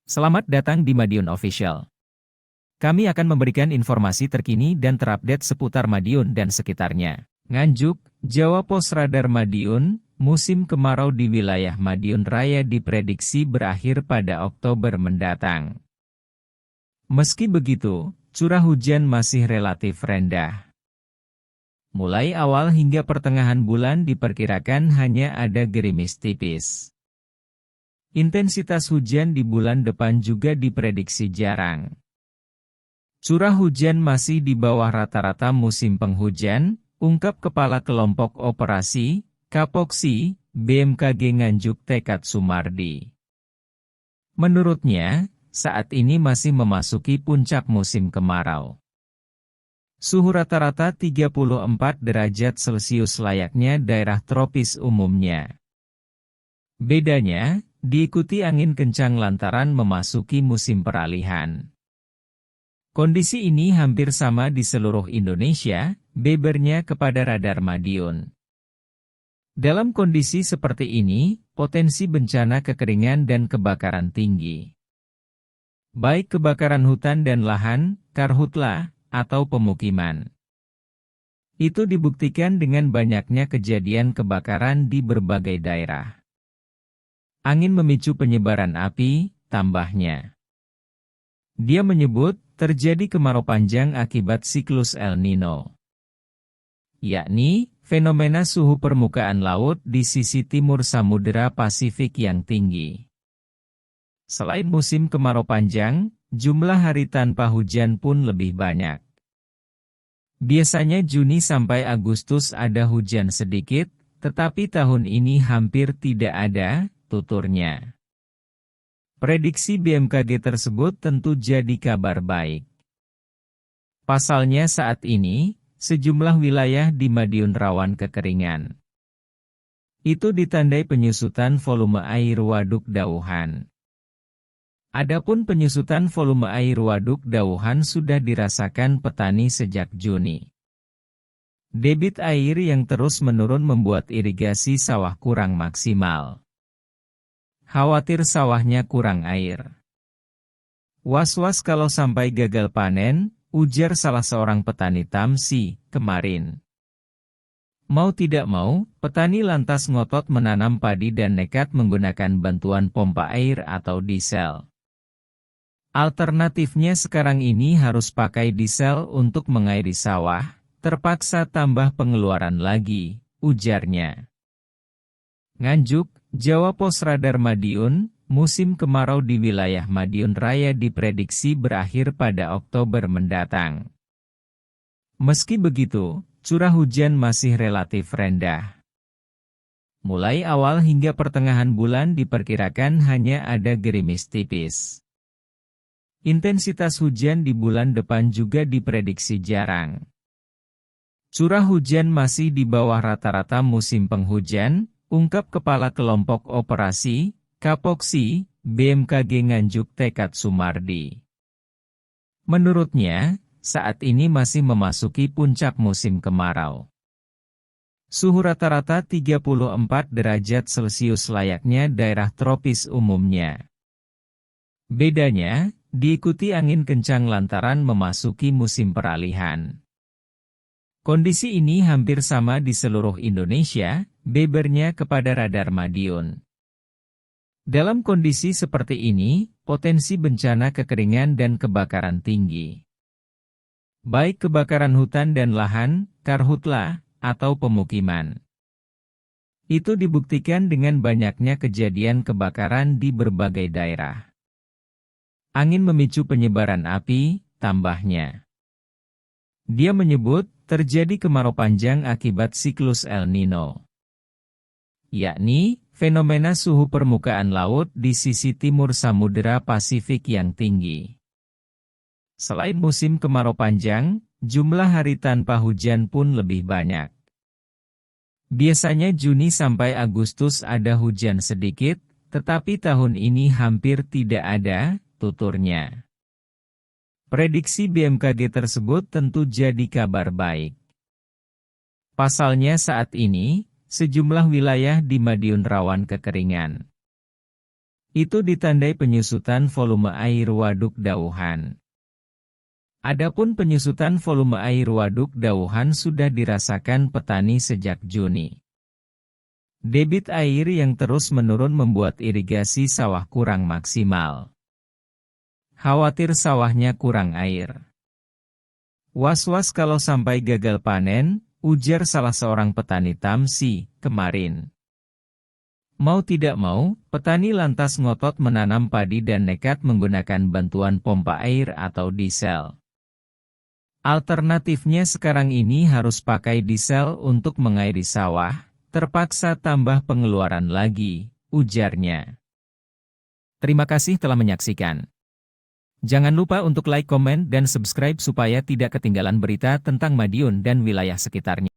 Selamat datang di Madiun Official. Kami akan memberikan informasi terkini dan terupdate seputar Madiun dan sekitarnya. Nganjuk, Jawa Pos Radar Madiun, musim kemarau di wilayah Madiun Raya diprediksi berakhir pada Oktober mendatang. Meski begitu, curah hujan masih relatif rendah. Mulai awal hingga pertengahan bulan diperkirakan hanya ada gerimis tipis. Intensitas hujan di bulan depan juga diprediksi jarang. Curah hujan masih di bawah rata-rata musim penghujan, ungkap Kepala Kelompok Operasi, Kapoksi, BMKG Nganjuk Tekad Sumardi. Menurutnya, saat ini masih memasuki puncak musim kemarau. Suhu rata-rata 34 derajat Celcius layaknya daerah tropis umumnya. Bedanya, diikuti angin kencang lantaran memasuki musim peralihan. Kondisi ini hampir sama di seluruh Indonesia, bebernya kepada Radar Madiun. Dalam kondisi seperti ini, potensi bencana kekeringan dan kebakaran tinggi. Baik kebakaran hutan dan lahan, karhutla, atau pemukiman. Itu dibuktikan dengan banyaknya kejadian kebakaran di berbagai daerah. Angin memicu penyebaran api, tambahnya. Dia menyebut, terjadi kemarau panjang akibat siklus El Nino. Yakni, fenomena suhu permukaan laut di sisi timur Samudera Pasifik yang tinggi. Selain musim kemarau panjang, jumlah hari tanpa hujan pun lebih banyak. Biasanya Juni sampai Agustus ada hujan sedikit, tetapi tahun ini hampir tidak ada, tuturnya. Prediksi BMKG tersebut tentu jadi kabar baik. Pasalnya saat ini, sejumlah wilayah di Madiun rawan kekeringan. Itu ditandai penyusutan volume air Waduk Dauhan. Adapun penyusutan volume air Waduk Dauhan sudah dirasakan petani sejak Juni. Debit air yang terus menurun membuat irigasi sawah kurang maksimal. Khawatir sawahnya kurang air. Was-was kalau sampai gagal panen, ujar salah seorang petani Tamsi, kemarin. Mau tidak mau, petani lantas ngotot menanam padi dan nekat menggunakan bantuan pompa air atau diesel. Alternatifnya sekarang ini harus pakai diesel untuk mengairi sawah, terpaksa tambah pengeluaran lagi, ujarnya. Nganjuk, Jawa Pos Radar Madiun, musim kemarau di wilayah Madiun Raya diprediksi berakhir pada Oktober mendatang. Meski begitu, curah hujan masih relatif rendah. Mulai awal hingga pertengahan bulan diperkirakan hanya ada gerimis tipis. Intensitas hujan di bulan depan juga diprediksi jarang. Curah hujan masih di bawah rata-rata musim penghujan, ungkap Kepala Kelompok Operasi, Kapoksi, BMKG Nganjuk Tekad Sumardi. Menurutnya, saat ini masih memasuki puncak musim kemarau. Suhu rata-rata 34 derajat Celcius layaknya daerah tropis umumnya. Bedanya, diikuti angin kencang lantaran memasuki musim peralihan. Kondisi ini hampir sama di seluruh Indonesia, bebernya kepada Radar Madiun. Dalam kondisi seperti ini, potensi bencana kekeringan dan kebakaran tinggi. Baik kebakaran hutan dan lahan, karhutla, atau pemukiman. Itu dibuktikan dengan banyaknya kejadian kebakaran di berbagai daerah. Angin memicu penyebaran api, tambahnya. Dia menyebut, terjadi kemarau panjang akibat siklus El Nino. Yakni, fenomena suhu permukaan laut di sisi timur Samudera Pasifik yang tinggi. Selain musim kemarau panjang, jumlah hari tanpa hujan pun lebih banyak. Biasanya Juni sampai Agustus ada hujan sedikit, tetapi tahun ini hampir tidak ada, tuturnya. Prediksi BMKG tersebut tentu jadi kabar baik. Pasalnya saat ini, sejumlah wilayah di Madiun rawan kekeringan. Itu ditandai penyusutan volume air waduk Dauhan. Adapun penyusutan volume air waduk Dauhan sudah dirasakan petani sejak Juni. Debit air yang terus menurun membuat irigasi sawah kurang maksimal. Khawatir sawahnya kurang air. Was-was kalau sampai gagal panen, ujar salah seorang petani Tamsi kemarin. Mau tidak mau, petani lantas ngotot menanam padi dan nekat menggunakan bantuan pompa air atau diesel. Alternatifnya sekarang ini harus pakai diesel untuk mengairi sawah, terpaksa tambah pengeluaran lagi, ujarnya. Terima kasih telah menyaksikan. Jangan lupa untuk like, komen, dan subscribe supaya tidak ketinggalan berita tentang Madiun dan wilayah sekitarnya.